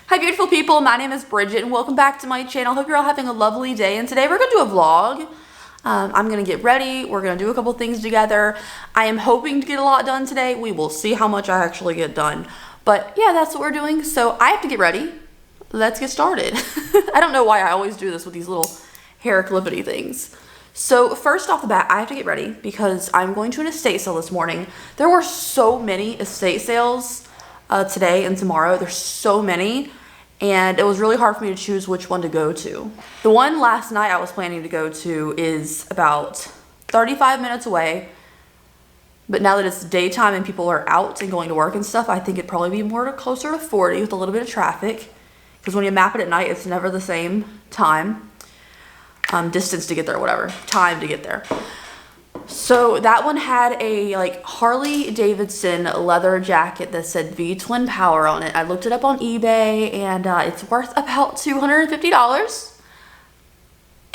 Hi beautiful people, my name is Bridget and welcome back to my channel. Hope you're all having a lovely day, and today we're going to do a vlog. I'm going to get ready, we're going to do a couple things together. I am hoping to get a lot done today. We will see how much I actually get done. But yeah, that's what we're doing, so I have to get ready. Let's get started. I don't know why I always do this with these little hair clippity things. So first off the bat, I have to get ready because I'm going to an estate sale this morning. There were so many estate sales today and tomorrow. There's so many. And it was really hard for me to choose which one to go to. The one last night I was planning to go to is about 35 minutes away. But now that it's daytime and people are out and going to work and stuff, I think it'd probably be more closer to 40 with a little bit of traffic. Because when you map it at night, it's never the same time. Distance to get there, whatever. Time to get there. So that one had a like Harley Davidson leather jacket that said V Twin Power on it. I looked it up on eBay and it's worth about $250.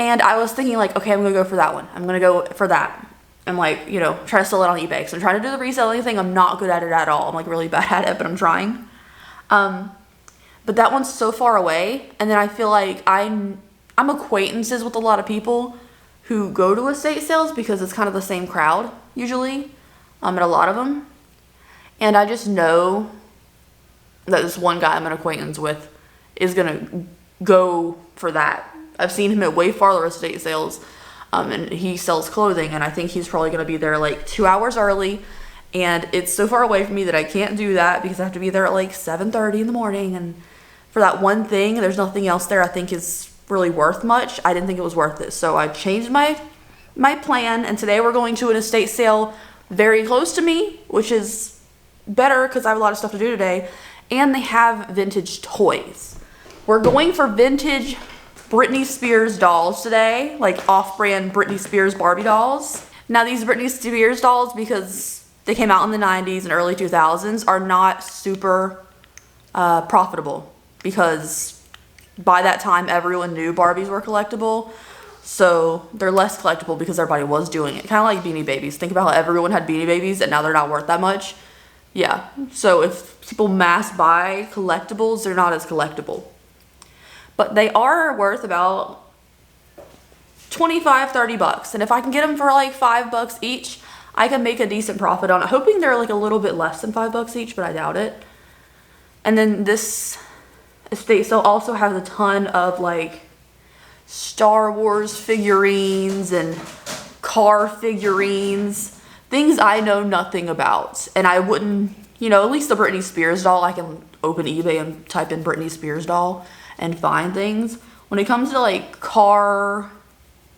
And I was thinking like, okay, I'm gonna go for that one. I'm gonna go for that. I'm like, you know, try to sell it on eBay. So I'm trying to do the reselling thing. I'm not good at it at all. I'm like really bad at it, but I'm trying. But that one's so far away. And then I feel like I'm acquaintances with a lot of people who go to estate sales because it's kind of the same crowd usually at a lot of them. And I just know that this one guy I'm an acquaintance with is gonna go for that. I've seen him at way farther estate sales and he sells clothing, and I think he's probably gonna be there like 2 hours early, and it's so far away from me that I can't do that because I have to be there at like 7:30 in the morning, and for that one thing there's nothing else there I think is really worth much. I didn't think it was worth it, so I changed my plan, and today we're going to an estate sale very close to me, which is better because I have a lot of stuff to do today, and they have vintage toys. We're going for vintage Britney Spears dolls today, like off-brand Britney Spears Barbie dolls. Now these Britney Spears dolls, because they came out in the 90s and early 2000s, are not super profitable because by that time everyone knew Barbies were collectible, so they're less collectible because everybody was doing it. Kind of like Beanie Babies. Think about how everyone had Beanie Babies and now they're not worth that much. Yeah, so if people mass buy collectibles, they're not as collectible. But they are worth about 25, 30 bucks. And if I can get them for like $5 each, I can make a decent profit on it. Hoping they're like a little bit less than $5 each, but I doubt it. And then this estate sale also has a ton of like Star Wars figurines and car figurines, things I know nothing about. And I wouldn't, you know, at least the Britney Spears doll, I can open eBay and type in Britney Spears doll and find things. When it comes to like car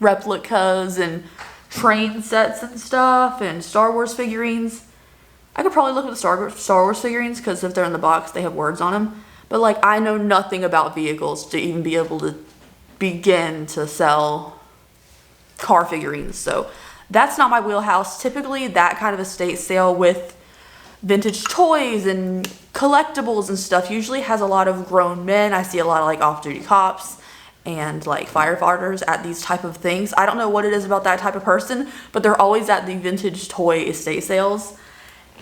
replicas and train sets and stuff and Star Wars figurines, I could probably look at the Star Wars figurines because if they're in the box, they have words on them. But like, I know nothing about vehicles to even be able to begin to sell car figurines. So that's not my wheelhouse. Typically that kind of estate sale with vintage toys and collectibles and stuff usually has a lot of grown men. I see a lot of like off-duty cops and like firefighters at these type of things. I don't know what it is about that type of person, but they're always at the vintage toy estate sales.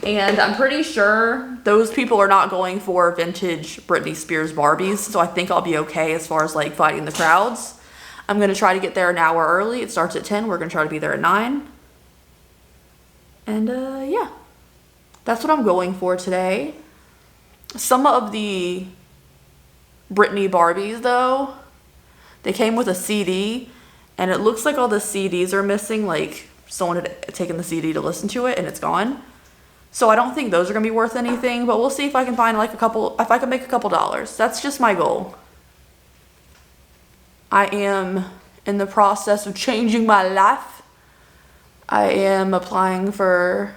And I'm pretty sure those people are not going for vintage Britney Spears Barbies, so I think I'll be okay as far as like fighting the crowds. I'm going to try to get there an hour early. It starts at 10. We're going to try to be there at 9. And yeah, that's what I'm going for today. Some of the Britney Barbies though, they came with a CD, and it looks like all the CDs are missing, like someone had taken the CD to listen to it and it's gone. So I don't think those are gonna be worth anything, but we'll see if I can find like if I can make a couple dollars. That's just my goal. I am in the process of changing my life. I am applying for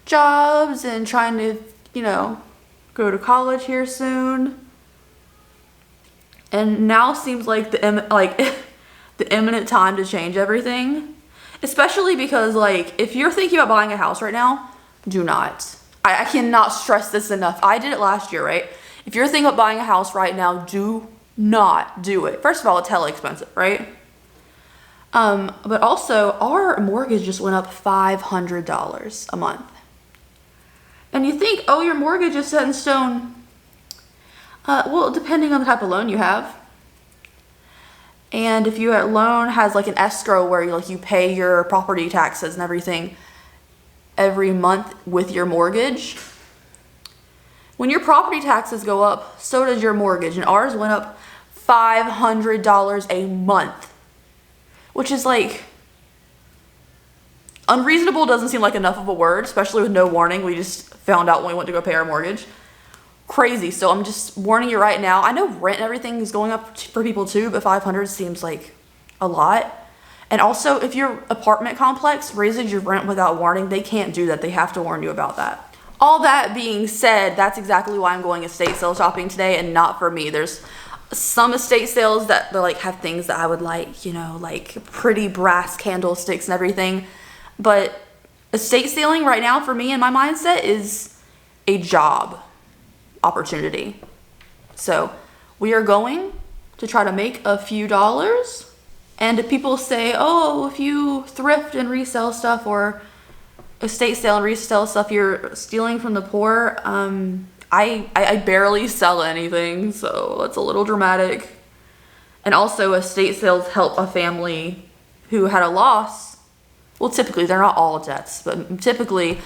jobs and trying to, you know, go to college here soon. And now seems like the imminent time to change everything. Especially because like, if you're thinking about buying a house right now, do not. I cannot stress this enough. I did it last year, right? If you're thinking about buying a house right now, do not do it. First of all, it's hella expensive, right? But also, our mortgage just went up $500 a month. And you think, oh, your mortgage is set in stone. Well, depending on the type of loan you have. And if your loan has like an escrow where you pay your property taxes and everything every month with your mortgage, when your property taxes go up, so does your mortgage. And ours went up $500 a month, which is like unreasonable. Doesn't seem like enough of a word, especially with no warning. We just found out when we went to go pay our mortgage. Crazy. So I'm just warning you right now. I know rent and everything is going up for people too, but 500 seems like a lot. And also, if your apartment complex raises your rent without warning, they can't do that. They have to warn you about that. All that being said, that's exactly why I'm going estate sale shopping today, and not for me. There's some estate sales that they have things that I would like, like pretty brass candlesticks and everything. But estate selling right now for me and my mindset is a job opportunity. So we are going to try to make a few dollars. And if people say, oh, if you thrift and resell stuff, or estate sale and resell stuff, you're stealing from the poor. I barely sell anything, so that's a little dramatic. And also, estate sales help a family who had a loss. Well, typically, they're not all deaths, but typically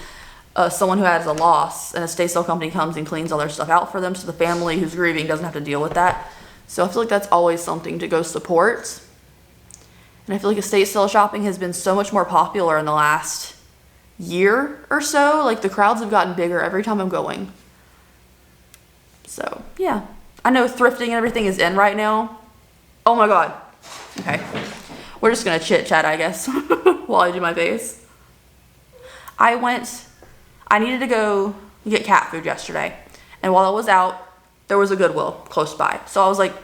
someone who has a loss, an estate sale company comes and cleans all their stuff out for them, so the family who's grieving doesn't have to deal with that. So I feel like that's always something to go support. And I feel like estate sale shopping has been so much more popular in the last year or so. Like, the crowds have gotten bigger every time I'm going. So, yeah. I know thrifting and everything is in right now. Oh my god. Okay. We're just gonna chit-chat, I guess, while I do my face. I needed to go get cat food yesterday. And while I was out, there was a Goodwill close by. So I was like,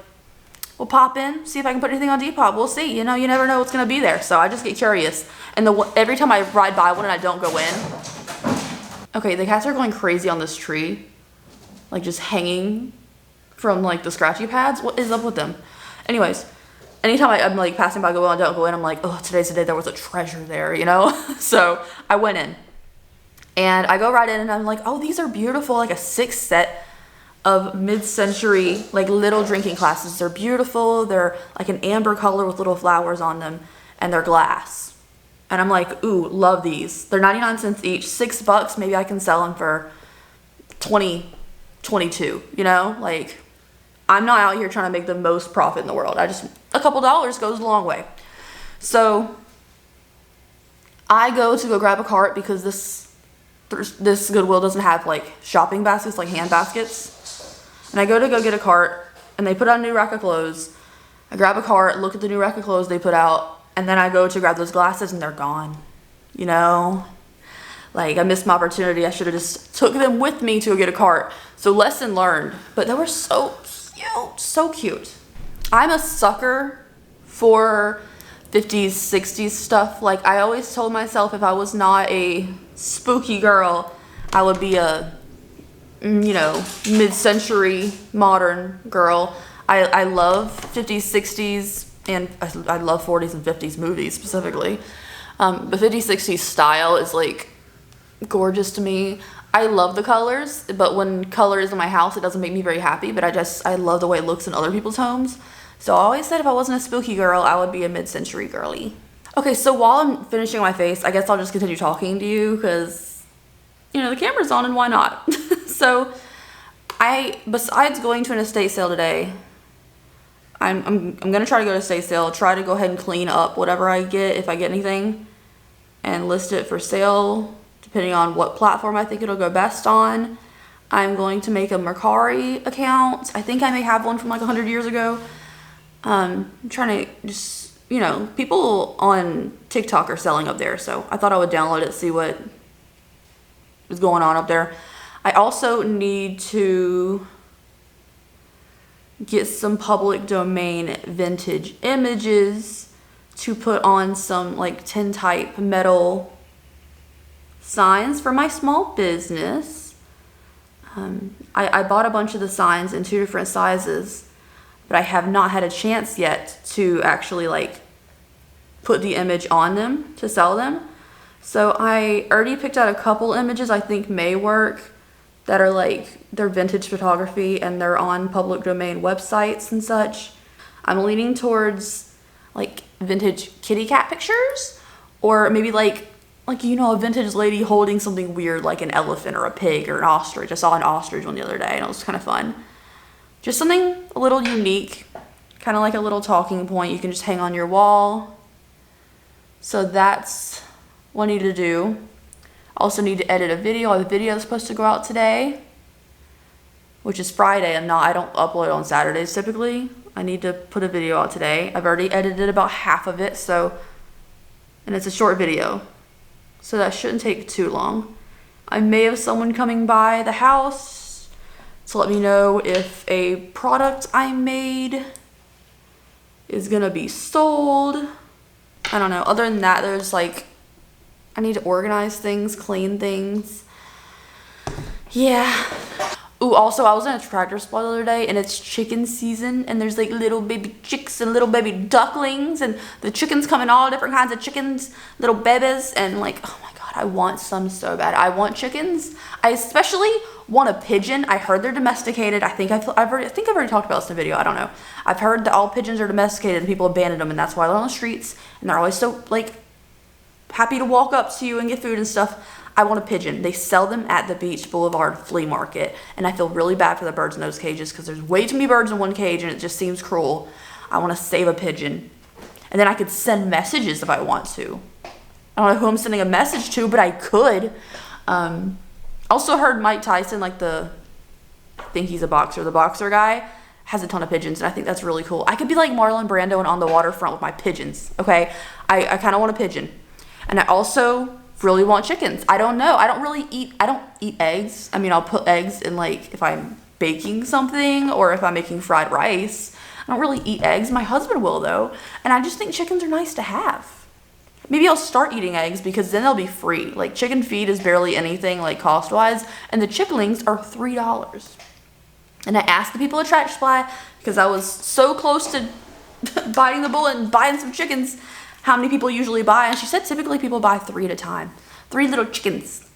we'll pop in, see if I can put anything on Depop. We'll see. You never know what's going to be there. So I just get curious. And every time I ride by one and I don't go in. Okay, the cats are going crazy on this tree. Like, just hanging from, the scratchy pads. What is up with them? Anyways, anytime I'm, passing by Goodwill and I don't go in, I'm like, oh, today's the day there was a treasure there, So I went in. And I go right in and I'm like, oh, these are beautiful. Like a 6 set of mid-century little drinking glasses. They're beautiful. They're like an amber color with little flowers on them, and they're glass. And I'm like, ooh, love these. They're 99 cents each, $6. Maybe I can sell them for 20, 22, I'm not out here trying to make the most profit in the world. A couple dollars goes a long way. So I go to go grab a cart because this Goodwill doesn't have shopping baskets, hand baskets. And I go get a cart, and they put out a new rack of clothes. I grab a cart, look at the new rack of clothes they put out, and then I go to grab those glasses, and they're gone. I missed my opportunity. I should have just took them with me to go get a cart. So lesson learned. But they were so cute, so cute. I'm a sucker for 50s, 60s stuff. I always told myself if I was not a spooky girl, I would be a mid-century modern girl. I love 50s, 60s, and I love 40s and 50s movies specifically. The 50s, 60s style is gorgeous to me. I love the colors, but when color is in my house, it doesn't make me very happy, but I love the way it looks in other people's homes. So I always said if I wasn't a spooky girl, I would be a mid-century girly. Okay, so while I'm finishing my face, I guess I'll just continue talking to you because, the camera's on and why not? So, besides going to an estate sale today, I'm gonna try to go to estate sale, try to go ahead and clean up whatever I get, if I get anything, and list it for sale, depending on what platform I think it'll go best on. I'm going to make a Mercari account. I think I may have one from 100 years ago. I'm trying to just, people on TikTok are selling up there, so I thought I would download it, see what is going on up there. I also need to get some public domain vintage images to put on some tin type metal signs for my small business. I bought a bunch of the signs in 2 different sizes, but I have not had a chance yet to actually put the image on them to sell them. So I already picked out a couple images I think may work that are like, they're vintage photography and they're on public domain websites and such. I'm leaning towards like vintage kitty cat pictures, or maybe like you know, a vintage lady holding something weird like an elephant or a pig or an ostrich. I saw an ostrich one the other day and it was kind of fun. Just something a little unique, kind of like a little talking point you can just hang on your wall. So that's what I need to do. Also need to edit a video. I have a video that's supposed to go out today, which is Friday. I don't upload on Saturdays typically. I need to put a video out today. I've already edited about half of it, and it's a short video, so that shouldn't take too long. I may have someone coming by the house to let me know if a product I made is gonna be sold. I don't know. Other than that, there's like, I need to organize things, clean things. Yeah. Ooh, also, I was in a Tractor Supply the other day, and it's chicken season, and there's like little baby chicks and little baby ducklings, and the chickens come in all different kinds of chickens, little babies, and like, oh my god, I want some so bad. I want chickens. I especially want a pigeon. I heard they're domesticated. I think I've already talked about this in a video. I don't know. I've heard that all pigeons are domesticated and people abandon them, and that's why they're on the streets, and they're always so like happy to walk up to you and get food and stuff. I want a pigeon. They sell them at the Beach Boulevard flea market, and I feel really bad for the birds in those cages because there's way too many birds in one cage and it just seems cruel. I want to save a pigeon, and then I could send messages if I want to. I don't know who I'm sending a message to, but I could. Also heard Mike Tyson, like I think he's a boxer, the boxer guy, has a ton of pigeons, and I think that's really cool. I could be like Marlon Brando and on the waterfront with my pigeons, okay? I kind of want a pigeon. And I also really want chickens. I don't know. I don't eat eggs. I mean, I'll put eggs in like if I'm baking something or if I'm making fried rice. I don't really eat eggs. My husband will though. And I just think chickens are nice to have. Maybe I'll start eating eggs because then they'll be free. Like chicken feed is barely anything like cost wise, and the chicklings are $3. And I asked the people at Tractor Supply because I was so close to biting the bullet and buying some chickens, how many people usually buy, and she said typically people buy 3 at a time. 3 little chickens.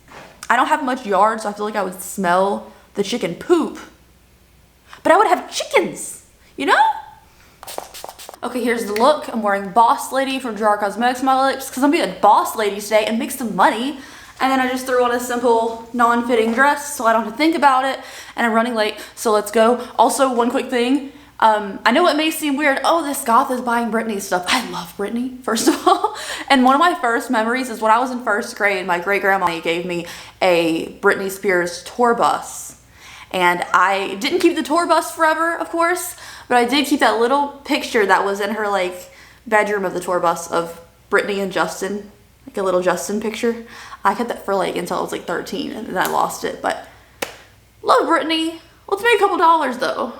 I don't have much yard, so I feel like I would smell the chicken poop, but I would have chickens, you know? Okay, here's the look. I'm wearing Boss Lady from Jar Cosmetics on my lips because I'm being a boss lady today and make some money. And then I just threw on a simple non-fitting dress so I don't have to think about it, and I'm running late, so let's go. Also, one quick thing. I know it may seem weird, oh, this goth is buying Britney stuff. I love Britney, first of all. And one of my first memories is when I was in first grade, my great-grandma gave me a Britney Spears tour bus. And I didn't keep the tour bus forever, of course, but I did keep that little picture that was in her, like, bedroom of the tour bus of Britney and Justin, like a little Justin picture. I kept that for, like, until I was, like, 13, and then I lost it, but love Britney. Let's make a couple dollars, though.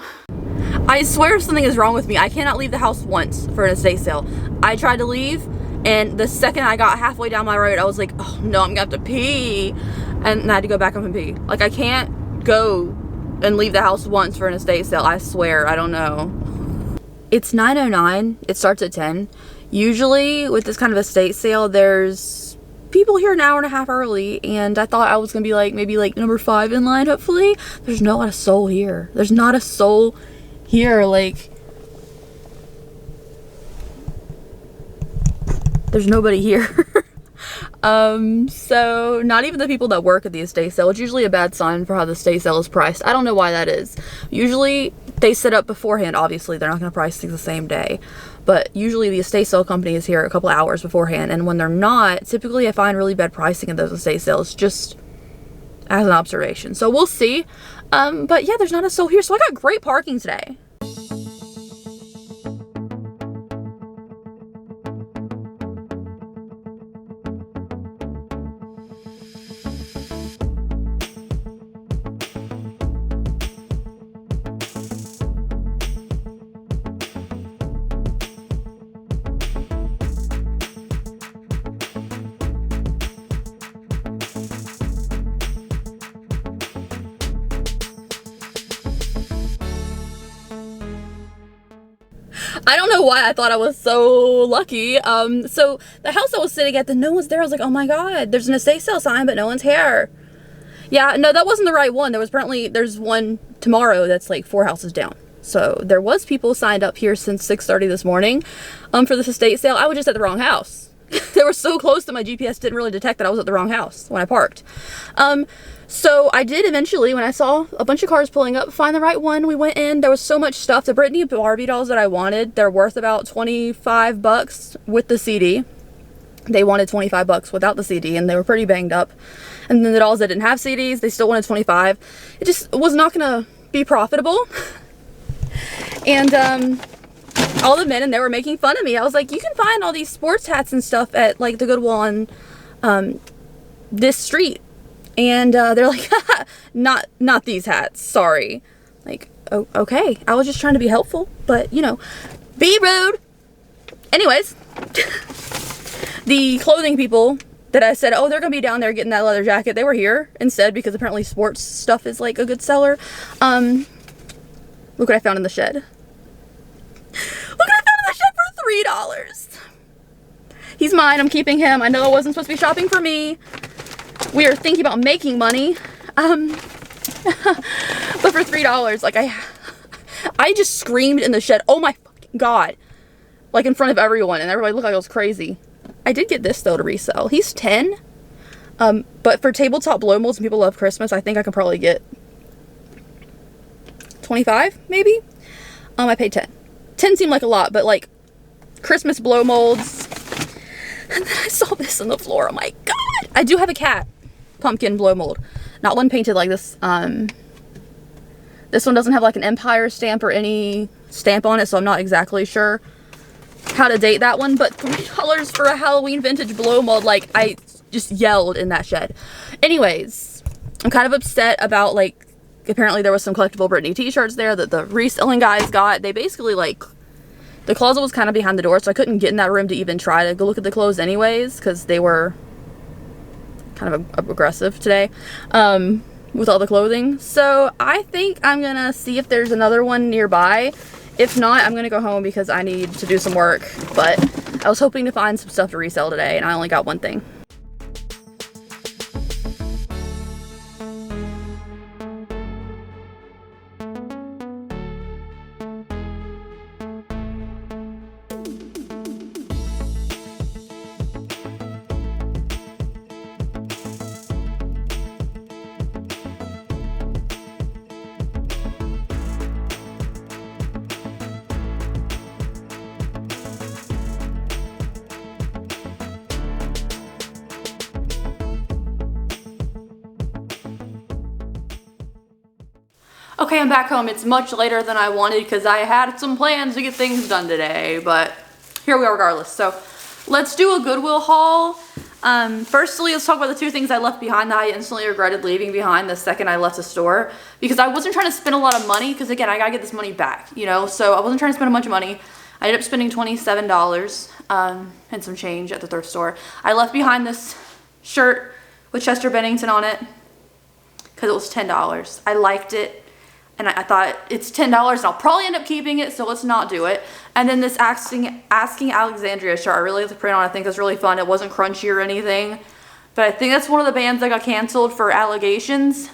I swear something is wrong with me. I cannot leave the house once for an estate sale. I tried to leave, and the second I got halfway down my road, I was like, oh no, I'm gonna have to pee. And I had to go back up and pee. Like, I can't go and leave the house once for an estate sale. I swear, I don't know. It's 9:09. It starts at 10. Usually, with this kind of estate sale, there's people here an hour and a half early, and I thought I was gonna be like, maybe like number 5 in line, hopefully. There's not a soul here. There's not a soul here, like, there's nobody here. So not even the people that work at the estate sale. It's usually a bad sign for how the estate sale is priced. I don't know why that is. Usually they set up beforehand. Obviously they're not going to price things the same day, but usually the estate sale company is here a couple hours beforehand, and when they're not, typically I find really bad pricing in those estate sales, just as an observation. So we'll see. But yeah, there's not a soul here, so I got great parking today. I don't know why I thought I was so lucky. So the house I was sitting at, no one's there. I was like, oh my god, there's an estate sale sign, but no one's here. Yeah, no, that wasn't the right one. There's one tomorrow that's like 4 houses down. So there was people signed up here since 6:30 this morning for this estate sale. I was just at the wrong house. They were so close that my GPS didn't really detect that I was at the wrong house when I parked. So I did eventually, when I saw a bunch of cars pulling up, find the right one. We went in. There was so much stuff. The Britney Barbie dolls that I wanted, they're worth about $25 with the CD. They wanted $25 without the CD, and they were pretty banged up. And then the dolls that didn't have CDs, they still wanted $25. It just was not gonna be profitable. And all the men in there were making fun of me. I was like, you can find all these sports hats and stuff at like the Goodwill on this street. And they're like, not these hats, sorry. Like, oh, okay. I was just trying to be helpful, but you know, be rude. Anyways, the clothing people that I said, oh, they're gonna be down there getting that leather jacket, they were here instead, because apparently sports stuff is like a good seller. Look what I found in the shed. Look what I found in the shed for $3. He's mine, I'm keeping him. I know I wasn't supposed to be shopping for me. We are thinking about making money. But for $3, like I just screamed in the shed, oh my fucking God. Like in front of everyone, and everybody looked like I was crazy. I did get this though to resell. He's 10. But for tabletop blow molds and people love Christmas, I think I can probably get 25 maybe. I paid 10. 10 seemed like a lot, but like Christmas blow molds. And then I saw this on the floor. Oh my God. I do have a cat pumpkin blow mold. Not one painted like this. This one doesn't have like an Empire stamp or any stamp on it, so I'm not exactly sure how to date that one, but $3 for a Halloween vintage blow mold, like I just yelled in that shed. Anyways, I'm kind of upset about like, apparently there was some collectible Britney t-shirts there that the reselling guys got. They basically like, the closet was kind of behind the door, so I couldn't get in that room to even try to go look at the clothes anyways, because they were kind of aggressive today with all the clothing. So I think I'm gonna see if there's another one nearby. If not, I'm gonna go home because I need to do some work, but I was hoping to find some stuff to resell today, and I only got one thing. Okay, I'm back home. It's much later than I wanted because I had some plans to get things done today, but here we are regardless. So let's do a Goodwill haul. Firstly, let's talk about the two things I left behind that I instantly regretted leaving behind the second I left the store, because I wasn't trying to spend a lot of money, because again, I gotta get this money back, you know, so I wasn't trying to spend a bunch of money. I ended up spending $27 and some change at the thrift store. I left behind this shirt with Chester Bennington on it because it was $10. I liked it. And I thought, it's $10 and I'll probably end up keeping it, so let's not do it. And then this Asking Alexandria shirt, I really like the print on it. I think it's really fun. It wasn't crunchy or anything. But I think that's one of the bands that got canceled for allegations.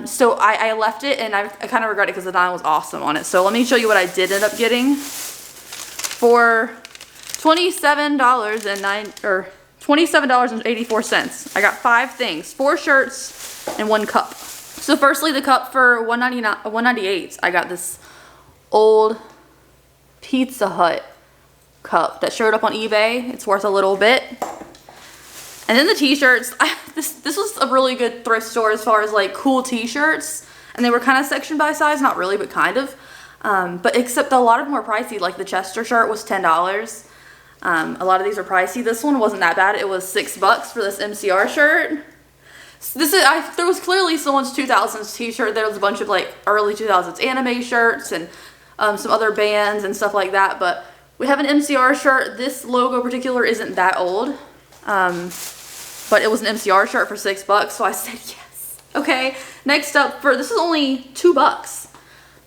So I left it, and I kind of regret it because the design was awesome on it. So let me show you what I did end up getting. For $27.84. I got 5 things, 4 shirts and 1 cup. So firstly, the cup for $198. I got this old Pizza Hut cup that showed up on eBay. It's worth a little bit. And then the t-shirts. This was a really good thrift store as far as like cool t-shirts. And they were kind of sectioned by size. Not really, but kind of. But except a lot of them were pricey. Like the Chester shirt was $10. A lot of these are pricey. This one wasn't that bad. It was $6 for this MCR shirt. There was clearly someone's 2000s t-shirt. There was a bunch of like early 2000s anime shirts and some other bands and stuff like that. But we have an MCR shirt. This logo in particular isn't that old. But it was an MCR shirt for $6. So I said yes. Okay, next up, this is only $2.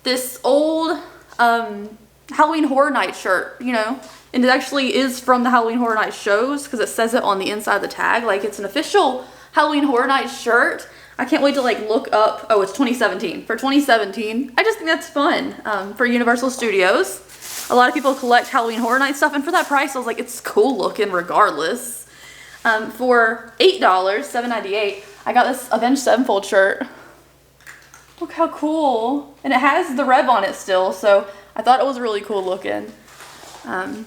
This old Halloween Horror Night shirt, you know. And it actually is from the Halloween Horror Night shows because it says it on the inside of the tag. Like it's an official Halloween Horror Nights shirt. I can't wait to like look up, oh, it's 2017. For 2017, I just think that's fun for Universal Studios. A lot of people collect Halloween Horror Nights stuff, and for that price, I was like, it's cool looking regardless. For $8, $7.98, I got this Avenged Sevenfold shirt. Look how cool. And it has the Rev on it still, so I thought it was really cool looking. And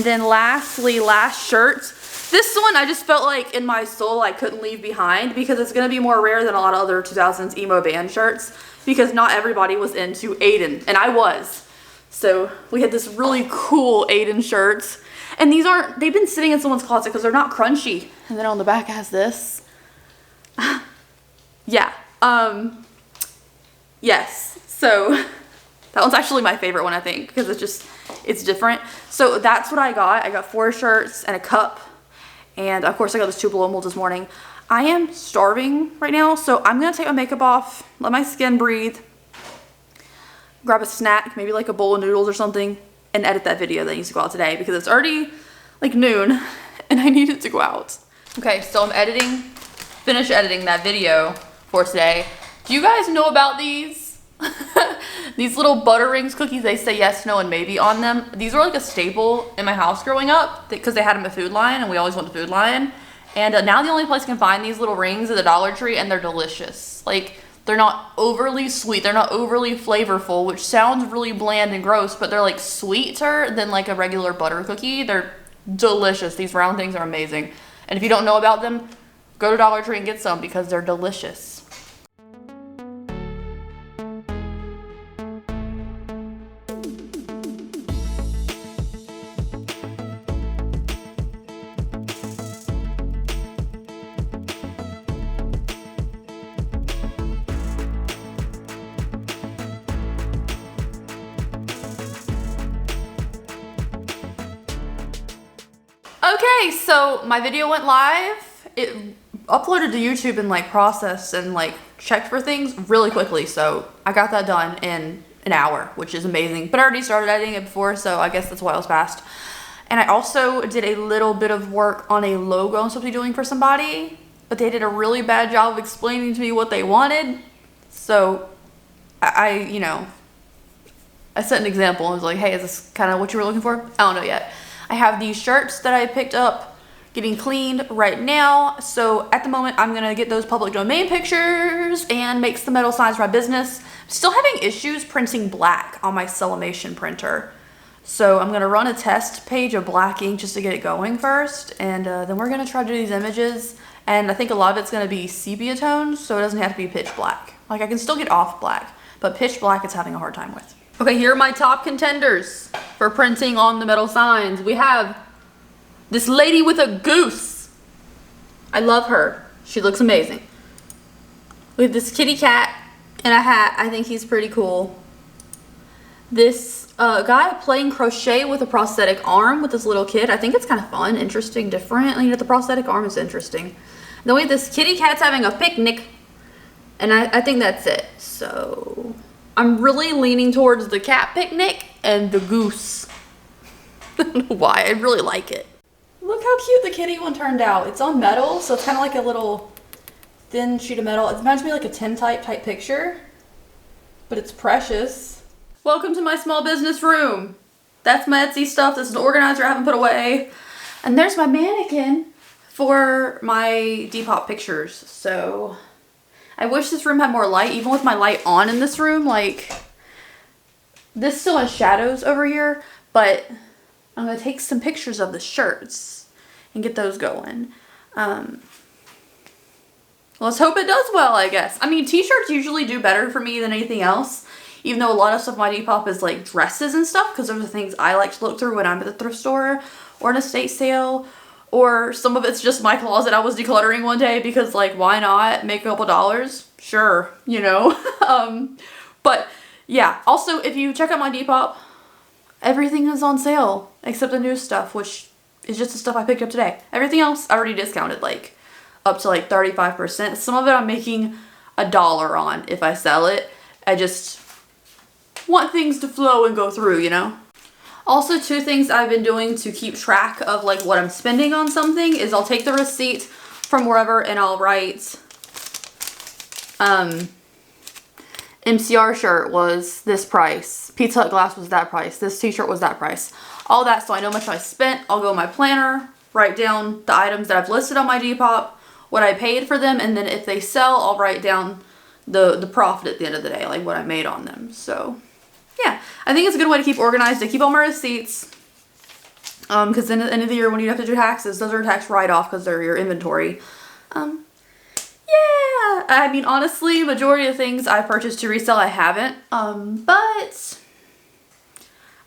then lastly, last shirt. This one I just felt like in my soul I couldn't leave behind because it's going to be more rare than a lot of other 2000s emo band shirts because not everybody was into Aiden, and I was. So we had this really cool Aiden shirts, and they've been sitting in someone's closet because they're not crunchy. And then on the back has this. Yeah. Yes. So that one's actually my favorite one, I think, because it's different. So that's what I got. I got 4 shirts and a cup. And of course I got those 2 blow molds this morning. I am starving right now, so I'm gonna take my makeup off, let my skin breathe, grab a snack, maybe like a bowl of noodles or something, and edit that video that needs to go out today because it's already like noon and I need it to go out. Okay, so I'm finished editing that video for today. Do you guys know about these? These little butter rings cookies, they say yes, no, and maybe on them. These were like a staple in my house growing up because they had them at Food Lion and we always went to Food Lion. And now the only place I can find these little rings is the Dollar Tree, and they're delicious. Like, they're not overly sweet, they're not overly flavorful, which sounds really bland and gross, but they're like sweeter than like a regular butter cookie. They're delicious. These round things are amazing. And if you don't know about them, go to Dollar Tree and get some because they're delicious. Okay, so my video went live. It uploaded to YouTube and like processed and like checked for things really quickly. So I got that done in an hour, which is amazing. But I already started editing it before, so I guess that's why it was fast. And I also did a little bit of work on a logo I'm supposed to be doing for somebody, but they did a really bad job of explaining to me what they wanted. So I set an example and was like, hey, is this kind of what you were looking for? I don't know yet. I have these shirts that I picked up getting cleaned right now. So at the moment, I'm gonna get those public domain pictures and make some metal signs for my business. I'm still having issues printing black on my Cellamation printer. So I'm gonna run a test page of black ink just to get it going first. And then we're gonna try to do these images. And I think a lot of it's gonna be sepia tones, so it doesn't have to be pitch black. Like I can still get off black, but pitch black it's having a hard time with. Okay, here are my top contenders for printing on the metal signs. We have this lady with a goose. I love her. She looks amazing. We have this kitty cat in a hat. I think he's pretty cool. This guy playing crochet with a prosthetic arm with this little kid. I think it's kind of fun, interesting, different. The prosthetic arm is interesting. Then we have this kitty cat's having a picnic. And I think that's it. So I'm really leaning towards the cat picnic and the goose. I don't know why, I really like it. Look how cute the kitty one turned out. It's on metal, so it's kind of like a little thin sheet of metal. It reminds me like a tintype type picture, but it's precious. Welcome to my small business room. That's my Etsy stuff. This is an organizer I haven't put away. And there's my mannequin for my Depop pictures. So I wish this room had more light, even with my light on in this room. Like, this still has shadows over here, but I'm gonna take some pictures of the shirts and get those going. Let's hope it does well, I guess. I mean, t-shirts usually do better for me than anything else, even though a lot of stuff on my Depop is like dresses and stuff, because those are the things I like to look through when I'm at the thrift store or an estate sale. Or some of it's just my closet I was decluttering one day because, like, why not make a couple dollars? Sure, you know. But yeah, also if you check out my Depop, everything is on sale except the new stuff, which is just the stuff I picked up today. Everything else I already discounted, like up to like 35%. Some of it I'm making $1 on if I sell it. I just want things to flow and go through, you know. Also, 2 things I've been doing to keep track of like what I'm spending on something is I'll take the receipt from wherever and I'll write, MCR shirt was this price, Pizza Hut glass was that price, this t-shirt was that price, all that, so I know how much I spent. I'll go in my planner, write down the items that I've listed on my Depop, what I paid for them, and then if they sell, I'll write down the profit at the end of the day, like what I made on them. So yeah, I think it's a good way to keep organized, to keep all my receipts, because then at the end of the year when you have to do taxes, those are tax write-off because they're your inventory. Yeah, I mean, honestly, majority of things I purchased to resell, I haven't, but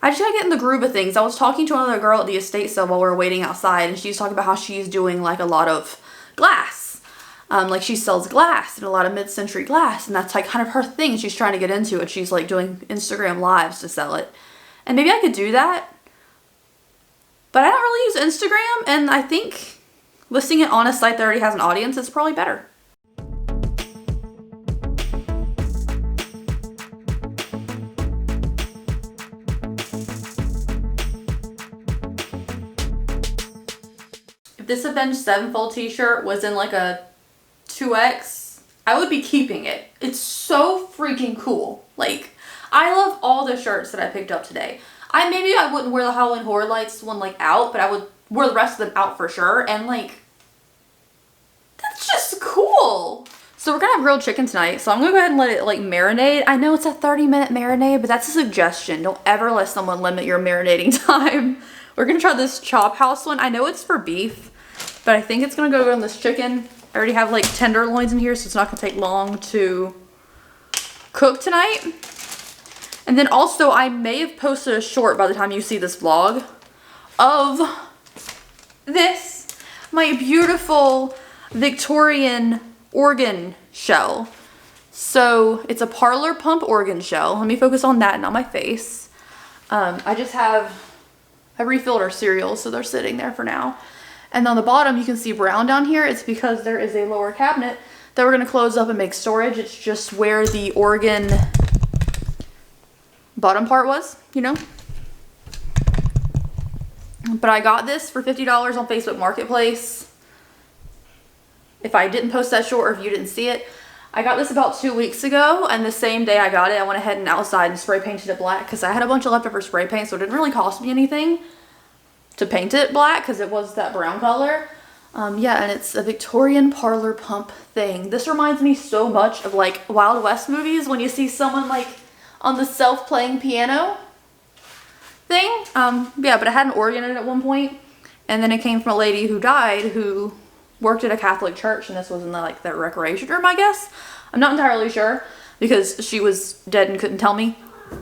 I just gotta get in the groove of things. I was talking to another girl at the estate sale while we were waiting outside, and she was talking about how she's doing like a lot of glass. Like she sells glass and a lot of mid-century glass, and that's like kind of her thing she's trying to get into, and she's like doing Instagram lives to sell it. And maybe I could do that, but I don't really use Instagram, and I think listing it on a site that already has an audience is probably better. If this Avenged Sevenfold t-shirt was in like a 2X, I would be keeping it. It's so freaking cool. Like, I love all the shirts that I picked up today. Maybe I wouldn't wear the Halloween Horror Lights one like out, but I would wear the rest of them out for sure. And like, that's just cool. So we're gonna have grilled chicken tonight, so I'm gonna go ahead and let it like marinate. I know it's a 30-minute marinade, but that's a suggestion. Don't ever let someone limit your marinating time. We're gonna try this Chop House one. I know it's for beef, but I think it's gonna go on this chicken. I already have like tenderloins in here, so it's not gonna take long to cook tonight. And then also, I may have posted a short by the time you see this vlog of this, my beautiful Victorian organ shell. So it's a parlor pump organ shell. Let me focus on that, not my face. I refilled our cereals, so they're sitting there for now. And on the bottom, you can see brown down here. It's because there is a lower cabinet that we're gonna close up and make storage. It's just where the organ bottom part was, you know? But I got this for $50 on Facebook Marketplace. If I didn't post that short, or if you didn't see it, I got this about 2 weeks ago, and the same day I got it, I went ahead and outside and spray painted it black because I had a bunch of leftover spray paint, so it didn't really cost me anything to paint it black because it was that brown color. Yeah, and it's a Victorian parlor pump thing. This reminds me so much of like Wild West movies when you see someone like on the self-playing piano thing. Yeah, but it had an organ in it at one point, and then it came from a lady who died who worked at a Catholic church, and this was in the, like, the recreation room, I guess. I'm not entirely sure because she was dead and couldn't tell me.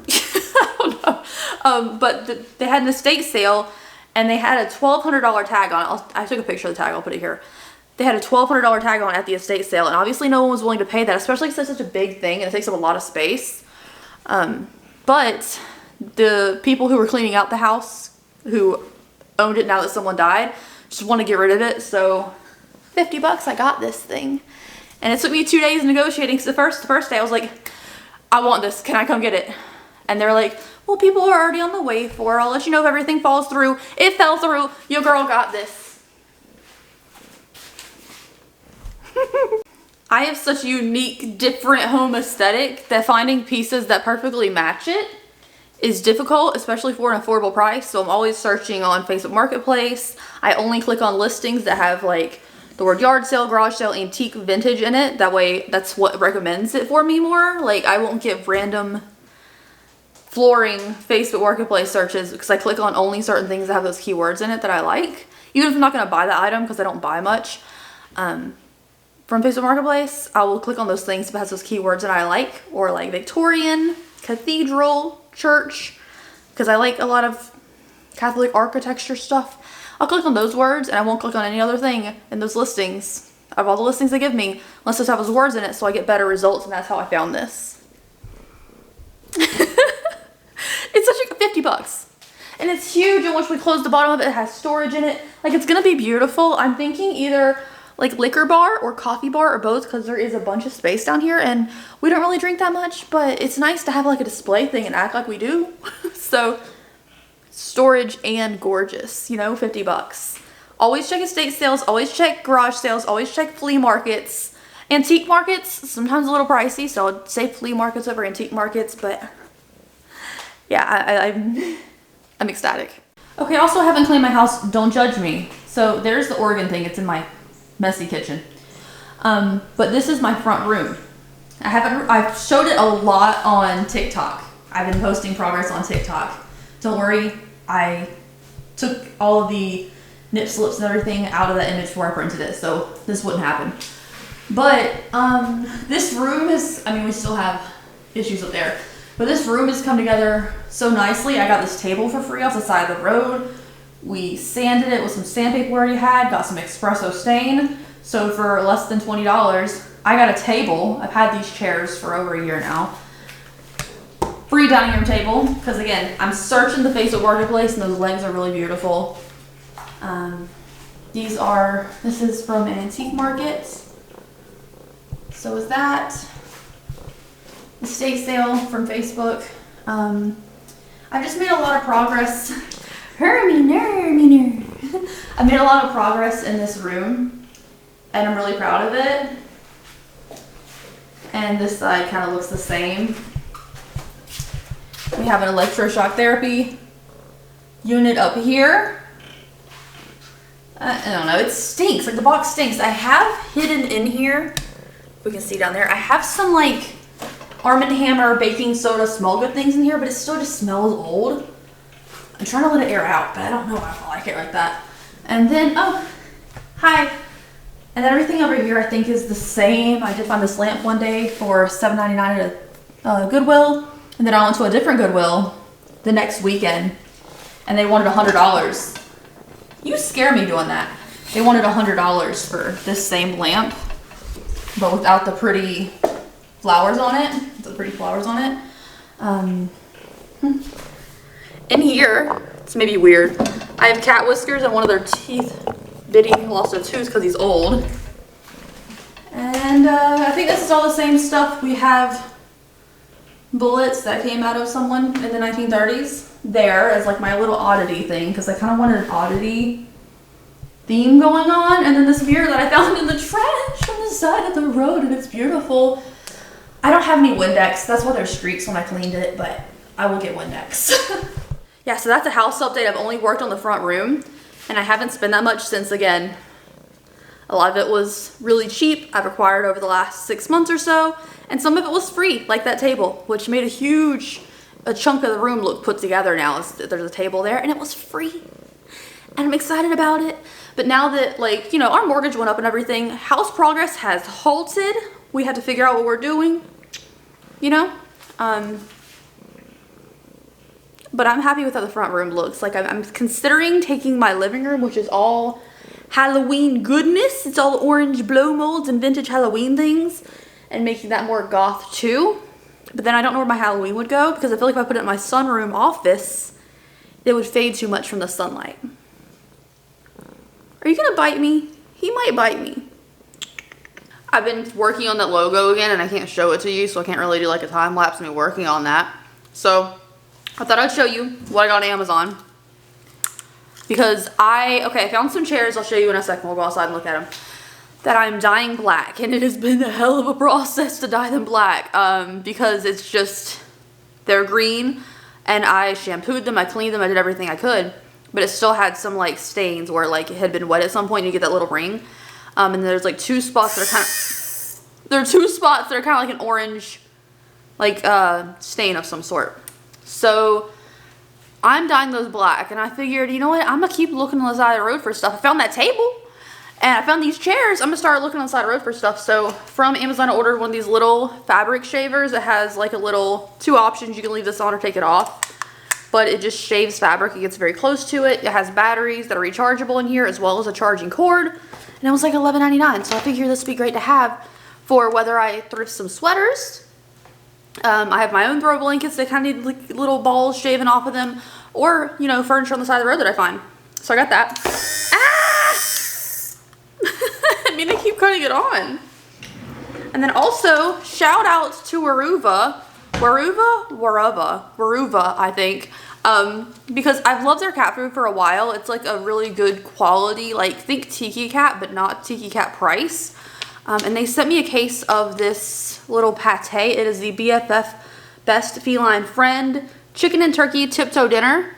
I don't know. But they had an estate sale, and they had a $1,200 tag on it. I took a picture of the tag, I'll put it here. They had a $1,200 tag on it at the estate sale, and obviously no one was willing to pay that, especially because it's such a big thing and it takes up a lot of space. But the people who were cleaning out the house, who owned it now that someone died, just want to get rid of it. So $50, I got this thing. And it took me 2 days negotiating because the first day I was like, I want this, can I come get it? And they're like, well, people are already on the way for it. I'll let you know if everything falls through. It fell through. Your girl got this. I have such a unique, different home aesthetic that finding pieces that perfectly match it is difficult, especially for an affordable price. So I'm always searching on Facebook Marketplace. I only click on listings that have like the word yard sale, garage sale, antique, vintage in it. That way, that's what recommends it for me more. Like, I won't get random flooring Facebook Marketplace searches because I click on only certain things that have those keywords in it that I like. Even if I'm not going to buy the item because I don't buy much. From Facebook Marketplace, I will click on those things if it has those keywords that I like, or like Victorian, cathedral, church, because I like a lot of Catholic architecture stuff. I'll click on those words and I won't click on any other thing in those listings, of all the listings they give me, unless those have those words in it, so I get better results, and that's how I found this. It's such a $50. And it's huge, and once we close the bottom of it, it has storage in it. Like, it's gonna be beautiful. I'm thinking either like liquor bar or coffee bar or both, because there is a bunch of space down here and we don't really drink that much, but it's nice to have like a display thing and act like we do. So storage and gorgeous, you know, $50. Always check estate sales, always check garage sales, always check flea markets. Antique markets, sometimes a little pricey, so I'd say flea markets over antique markets, but yeah, I'm ecstatic. Okay, also haven't cleaned my house, don't judge me. So there's the Oregon thing, it's in my messy kitchen. But this is my front room. I've showed it a lot on TikTok. I've been posting progress on TikTok. Don't worry, I took all of the nip slips and everything out of that image before I printed it, so this wouldn't happen. But this room is, I mean, we still have issues up there, but this room has come together so nicely. I got this table for free off the side of the road. We sanded it with some sandpaper we already had, got some espresso stain. So for less than $20, I got a table. I've had these chairs for over a year now. Free dining room table, because again, I'm searching the Facebook Marketplace and those legs are really beautiful. This is from an antique market. So is that. Estate sale from Facebook. I've just made a lot of progress. I've made a lot of progress in this room and I'm really proud of it. And this side kind of looks the same. We have an electroshock therapy unit up here. I don't know, it stinks, like the box stinks. I have hidden in here, we can see down there, I have some like Arm & Hammer baking soda smell good things in here, but it still just smells old. I'm trying to let it air out, but I don't know if I like it like that. And then, oh, hi. And then everything over here I think is the same. I did find this lamp one day for $7.99 at Goodwill. And then I went to a different Goodwill the next weekend and they wanted $100. You scare me doing that. They wanted $100 for this same lamp, but without the pretty flowers on it. In here, it's maybe weird. I have cat whiskers and one of their teeth. Biddy lost a tooth because he's old. And I think this is all the same stuff. We have bullets that came out of someone in the 1930s there as like my little oddity thing, because I kind of wanted an oddity theme going on. And then this mirror that I found in the trash on the side of the road, and it's beautiful. I don't have any Windex. That's why there's streaks when I cleaned it, but I will get Windex. Yeah, so that's a house update. I've only worked on the front room and I haven't spent that much since, again, a lot of it was really cheap. I've acquired over the last 6 months or so, and some of it was free, like that table, which made a chunk of the room look put together now. There's a table there and it was free and I'm excited about it. But now that, like, you know, our mortgage went up and everything, house progress has halted. We had to figure out what we're doing, you know? But I'm happy with how the front room looks. Like, I'm considering taking my living room, which is all Halloween goodness. It's all orange blow molds and vintage Halloween things, and making that more goth too. But then I don't know where my Halloween would go, because I feel like if I put it in my sunroom office, it would fade too much from the sunlight. Are you gonna bite me? He might bite me. I've been working on that logo again and I can't show it to you, so I can't really do like a time lapse of me working on that. So I thought I'd show you what I got on Amazon. Because I found some chairs, I'll show you in a second, we'll go outside and look at them, that I'm dyeing black, and it has been a hell of a process to dye them black, because it's just, they're green, and I shampooed them, I cleaned them, I did everything I could, but it still had some like stains where like it had been wet at some point and you get that little ring. And there's like two spots that are kind of like an orange, like stain of some sort. So I'm dyeing those black, and I figured, you know what, I'm gonna keep looking on the side of the road for stuff. I found that table and I found these chairs. I'm gonna start looking on the side of the road for stuff. So from Amazon I ordered one of these little fabric shavers. It has like a little, two options. You can leave this on or take it off, but it just shaves fabric. It gets very close to it. It has batteries that are rechargeable in here, as well as a charging cord. And it was like $11.99, so I figured this would be great to have for whether I thrift some sweaters. I have my own throw blankets that kind of need like little balls shaven off of them, or, you know, furniture on the side of the road that I find. So I got that. Ah! I mean, I keep cutting it on. And then also, shout out to Waruva, I think. because I've loved their cat food for a while. It's like a really good quality, like think Tiki Cat, but not Tiki Cat price. And they sent me a case of this little pate. It is the BFF Best Feline Friend Chicken and Turkey Tiptoe Dinner.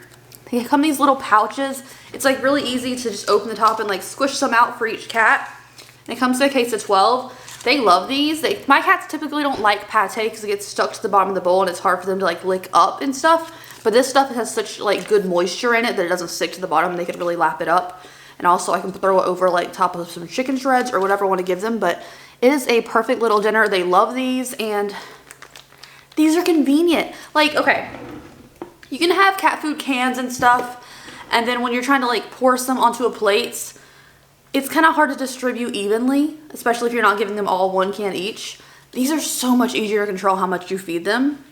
They come in these little pouches. It's like really easy to just open the top and like squish some out for each cat. And it comes in a case of 12. They love these. My cats typically don't like pate because it gets stuck to the bottom of the bowl and it's hard for them to like lick up and stuff. But this stuff has such like good moisture in it that it doesn't stick to the bottom and they can really lap it up. And also I can throw it over like top of some chicken shreds or whatever I want to give them. But it is a perfect little dinner. They love these and these are convenient. Like, okay, you can have cat food cans and stuff. And then when you're trying to like pour some onto a plate, it's kind of hard to distribute evenly, especially if you're not giving them all one can each. These are so much easier to control how much you feed them.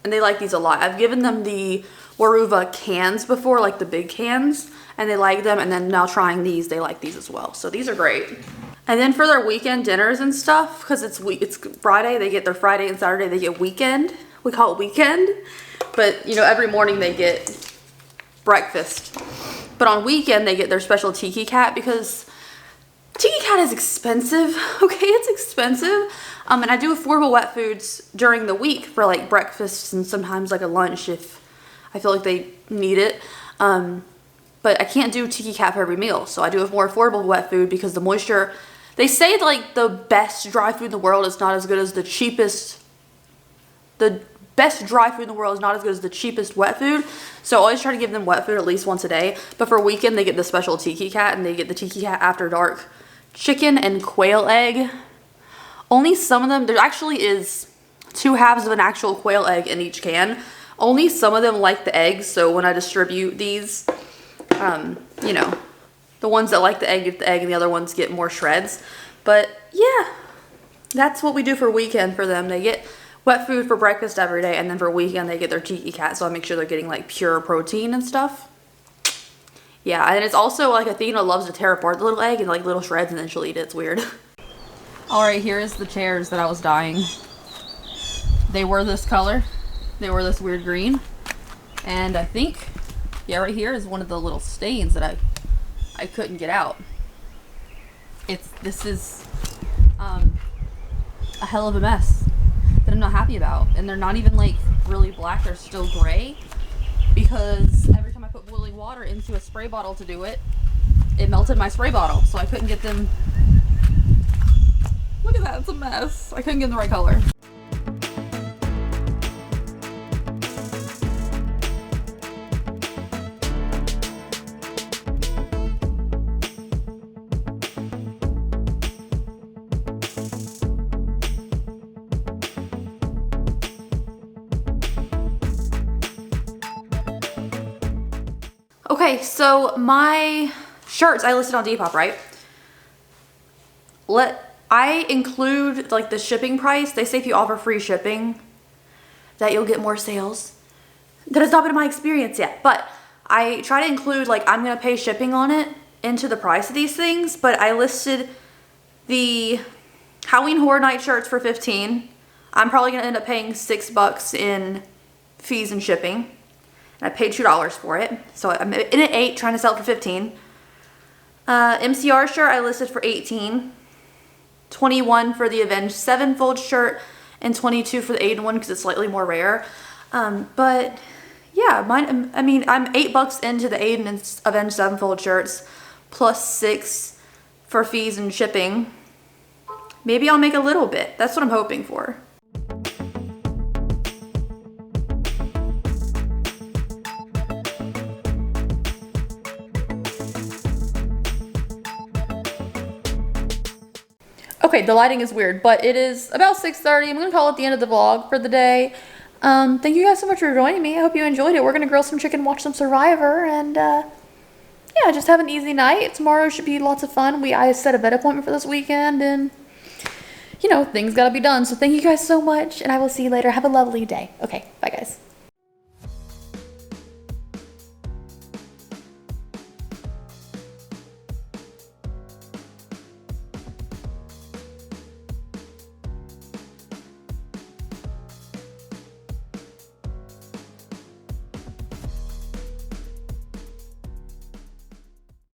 And they like these a lot. I've given them the Waruva cans before, like the big cans, and they like them. And then now trying these, they like these as well. So these are great. And then for their weekend dinners and stuff, because it's Friday, they get their Friday and Saturday, they get weekend. We call it weekend. But, you know, every morning they get breakfast. But on weekend, they get their special Tiki Cat because Tiki Cat is expensive, okay? It's expensive. And I do affordable wet foods during the week for like breakfasts and sometimes like a lunch if I feel like they need it. But I can't do Tiki Cat for every meal. So I do have more affordable wet food because the moisture, they say like the best dry food in the world is not as good as the cheapest. The best dry food in the world is not as good as the cheapest wet food. So I always try to give them wet food at least once a day. But for a weekend, they get the special Tiki Cat and they get the Tiki Cat After Dark chicken and quail egg. Only some of them, there actually is 2 halves of an actual quail egg in each can. Only some of them like the eggs. So when I distribute these, you know, the ones that like the egg get the egg and the other ones get more shreds. But yeah, that's what we do for weekend for them. They get wet food for breakfast every day, and then for weekend they get their Tiki Cat, so I make sure they're getting like pure protein and stuff. Yeah, and it's also like Athena loves to tear apart the little egg and like little shreds and then she'll eat it. It's weird. Alright, here is the chairs that I was dyeing. They were this color. They were this weird green. And I think, yeah, right here is one of the little stains that I couldn't get out. This is a hell of a mess that I'm not happy about. And they're not even like really black, they're still gray. Because every time I put boiling water into a spray bottle to do it, it melted my spray bottle. So I couldn't get them. Look at that, it's a mess. I couldn't get them the right color. Okay, so my shirts I listed on Depop, right? I include like the shipping price. They say if you offer free shipping that you'll get more sales. That has not been my experience yet, but I try to include like I'm gonna pay shipping on it into the price of these things. But I listed the Halloween Horror Night shirts for $15. I'm probably gonna end up paying $6 in fees and shipping. And I paid $2 for it. So I'm in at $8, trying to sell it for $15. MCR shirt I listed for $18. $21 for the Avenged 7-fold shirt. And $22 for the Aiden one because it's slightly more rare. But yeah, I'm $8 into the Aiden and Avenged 7-fold shirts. Plus $6 for fees and shipping. Maybe I'll make a little bit. That's what I'm hoping for. Okay, the lighting is weird, but it is about 6:30. I'm going to call it the end of the vlog for the day. Thank you guys so much for joining me. I hope you enjoyed it. We're going to grill some chicken, watch some Survivor, and yeah, just have an easy night. Tomorrow should be lots of fun. I set a vet appointment for this weekend, and you know, things got to be done. So thank you guys so much, and I will see you later. Have a lovely day. Okay.